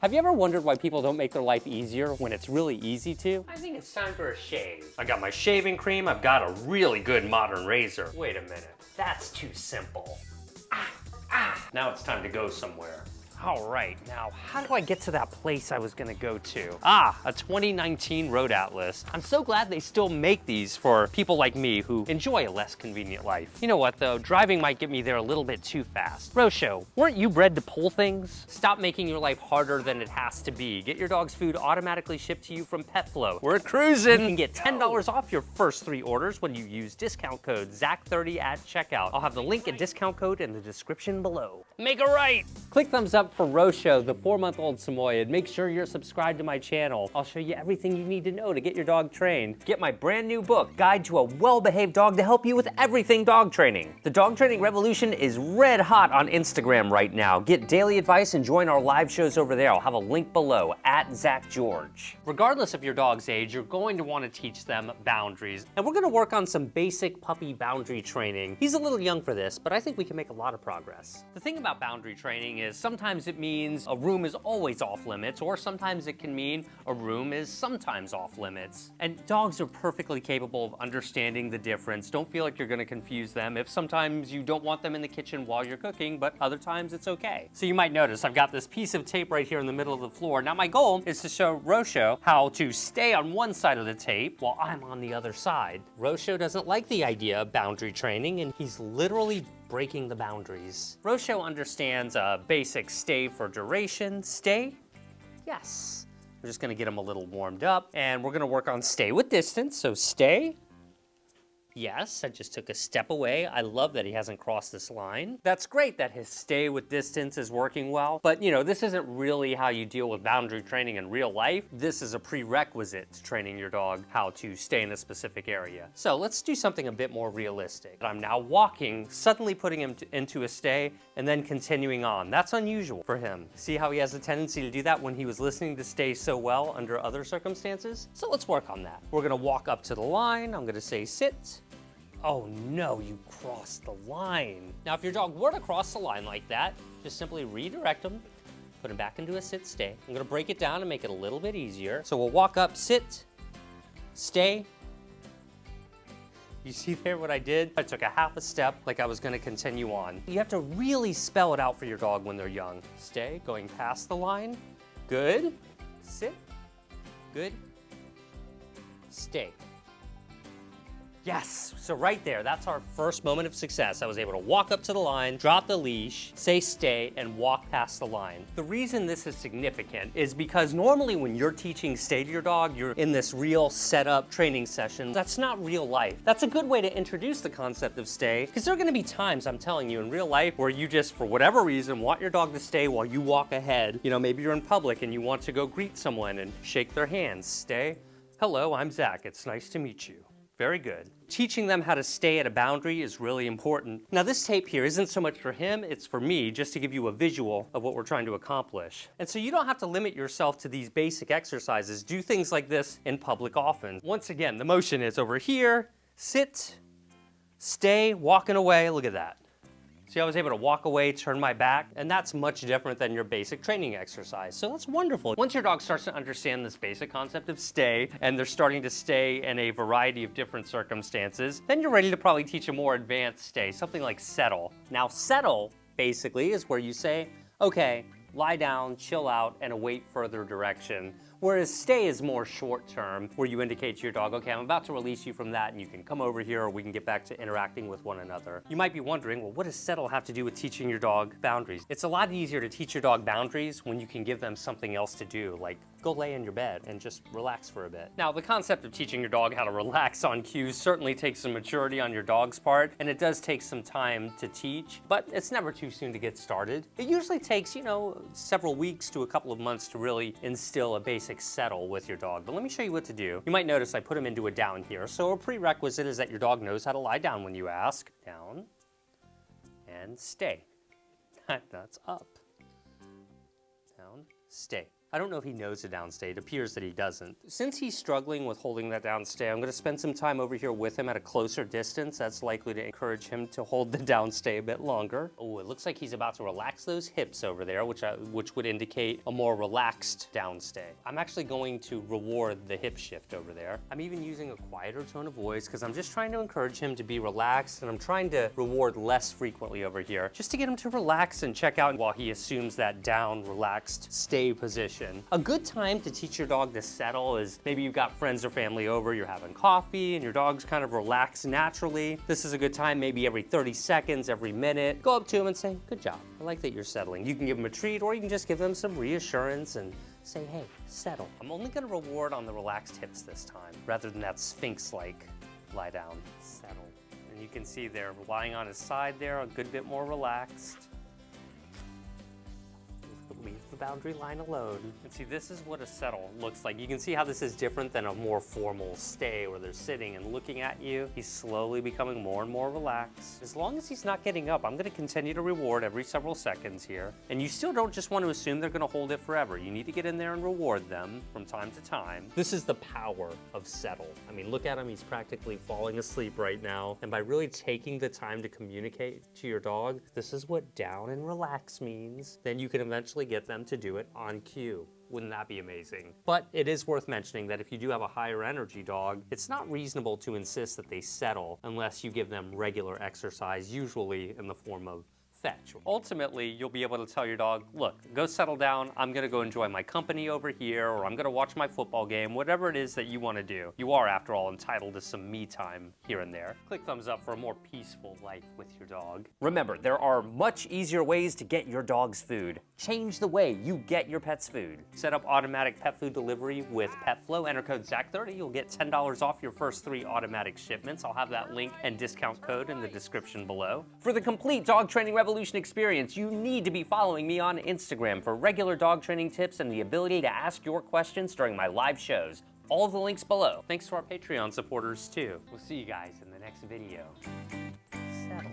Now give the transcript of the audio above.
Have you ever wondered why people don't make their life easier when it's really easy to? I think it's time for a shave. I got my shaving cream, I've got a really good modern razor. Wait a minute, that's too simple. Now it's time to go somewhere. All right, now how do I get to that place I was gonna go to? A 2019 Road Atlas. I'm so glad they still make these for people like me who enjoy a less convenient life. You know what though, driving might get me there a little bit too fast. Rosho, weren't you bred to pull things? Stop making your life harder than it has to be. Get your dog's food automatically shipped to you from PetFlow. We're cruising. You can get $10 off your first 3 orders when you use discount code ZACH30 at checkout. I'll have the link and discount code in the description below. Make a right. Click thumbs up for Rosho, the 4-month-old Samoyed. Make sure you're subscribed to my channel. I'll show you everything you need to know to get your dog trained. Get my brand new book, Guide to a Well-Behaved Dog, to help you with everything dog training. The dog training revolution is red hot on Instagram right now. Get daily advice and join our live shows over there. I'll have a link below, at Zach George. Regardless of your dog's age, you're going to want to teach them boundaries. And we're going to work on some basic puppy boundary training. He's a little young for this, but I think we can make a lot of progress. The thing about boundary training is sometimes it means a room is always off limits, or sometimes it can mean a room is sometimes off limits. And dogs are perfectly capable of understanding the difference. Don't feel like you're gonna confuse them if sometimes you don't want them in the kitchen while you're cooking, but other times it's okay. So you might notice I've got this piece of tape right here in the middle of the floor. Now my goal is to show Rosho how to stay on one side of the tape while I'm on the other side. Rosho doesn't like the idea of boundary training, and he's literally breaking the boundaries. Rosho understands a basic stay for duration. Stay? Yes. We're just gonna get him a little warmed up, and we're gonna work on stay with distance. So stay. Yes, I just took a step away. I love that he hasn't crossed this line. That's great that his stay with distance is working well, but you know, this isn't really how you deal with boundary training in real life. This is a prerequisite to training your dog how to stay in a specific area. So let's do something a bit more realistic. I'm now walking, suddenly putting him into a stay, and then continuing on. That's unusual for him. See how he has a tendency to do that when he was listening to stay so well under other circumstances? So let's work on that. We're gonna walk up to the line. I'm gonna say sit. Oh no, you crossed the line. Now, if your dog were to cross the line like that, just simply redirect him, put him back into a sit, stay. I'm gonna break it down and make it a little bit easier. So we'll walk up, sit, stay. You see there what I did? I took a half a step like I was gonna continue on. You have to really spell it out for your dog when they're young. Stay, going past the line. Good, sit, good, stay. Yes, so right there, that's our first moment of success. I was able to walk up to the line, drop the leash, say stay, and walk past the line. The reason this is significant is because normally when you're teaching stay to your dog, you're in this real setup training session. That's not real life. That's a good way to introduce the concept of stay, because there are gonna be times, I'm telling you, in real life where you just, for whatever reason, want your dog to stay while you walk ahead. You know, maybe you're in public and you want to go greet someone and shake their hands. Stay. Hello, I'm Zach. It's nice to meet you. Very good. Teaching them how to stay at a boundary is really important. Now this tape here isn't so much for him, it's for me, just to give you a visual of what we're trying to accomplish. And so you don't have to limit yourself to these basic exercises. Do things like this in public often. Once again, the motion is over here, sit, stay, walking away, look at that. See, I was able to walk away, turn my back, and that's much different than your basic training exercise. So that's wonderful. Once your dog starts to understand this basic concept of stay, and they're starting to stay in a variety of different circumstances, then you're ready to probably teach a more advanced stay, something like settle. Now, settle, basically, is where you say, okay, lie down, chill out, and await further direction. Whereas stay is more short term, where you indicate to your dog, okay, I'm about to release you from that and you can come over here or we can get back to interacting with one another. You might be wondering, well, what does settle have to do with teaching your dog boundaries? It's a lot easier to teach your dog boundaries when you can give them something else to do, like go lay in your bed and just relax for a bit. Now, the concept of teaching your dog how to relax on cues certainly takes some maturity on your dog's part, and it does take some time to teach, but it's never too soon to get started. It usually takes, you know, several weeks to a couple of months to really instill a basic settle with your dog. But let me show you what to do. You might notice I put him into a down here. So a prerequisite is that your dog knows how to lie down when you ask. Down and stay. That's up. Down, stay. I don't know if he knows a downstay. It appears that he doesn't. Since he's struggling with holding that downstay, I'm gonna spend some time over here with him at a closer distance. That's likely to encourage him to hold the downstay a bit longer. Oh, it looks like he's about to relax those hips over there, which would indicate a more relaxed downstay. I'm actually going to reward the hip shift over there. I'm even using a quieter tone of voice because I'm just trying to encourage him to be relaxed, and I'm trying to reward less frequently over here just to get him to relax and check out while he assumes that down, relaxed stay position. A good time to teach your dog to settle is maybe you've got friends or family over, you're having coffee, and your dog's kind of relaxed naturally. This is a good time, maybe every 30 seconds, every minute. Go up to him and say, good job. I like that you're settling. You can give him a treat, or you can just give them some reassurance and say, hey, settle. I'm only gonna reward on the relaxed hips this time, rather than that sphinx-like lie down, settle. And you can see they're lying on his side there, a good bit more relaxed. Leave the boundary line alone. And see, this is what a settle looks like. You can see how this is different than a more formal stay where they're sitting and looking at you. He's slowly becoming more and more relaxed. As long as he's not getting up, I'm gonna continue to reward every several seconds here. And you still don't just want to assume they're gonna hold it forever. You need to get in there and reward them from time to time. This is the power of settle. I mean, look at him, he's practically falling asleep right now. And by really taking the time to communicate to your dog, this is what down and relax means, then you can eventually get them to do it on cue. Wouldn't that be amazing? But it is worth mentioning that if you do have a higher energy dog, it's not reasonable to insist that they settle unless you give them regular exercise, usually in the form of fetch. Ultimately, you'll be able to tell your dog, look, go settle down, I'm gonna go enjoy my company over here, or I'm gonna watch my football game, whatever it is that you wanna do. You are, after all, entitled to some me time here and there. Click thumbs up for a more peaceful life with your dog. Remember, there are much easier ways to get your dog's food. Change the way you get your pet's food. Set up automatic pet food delivery with PetFlow. Enter code ZACH30. You'll get $10 off your first 3 automatic shipments. I'll have that link and discount code in the description below. For the complete dog training revolution experience, you need to be following me on Instagram for regular dog training tips and the ability to ask your questions during my live shows. All of the links below. Thanks to our Patreon supporters too. We'll see you guys in the next video. Settle.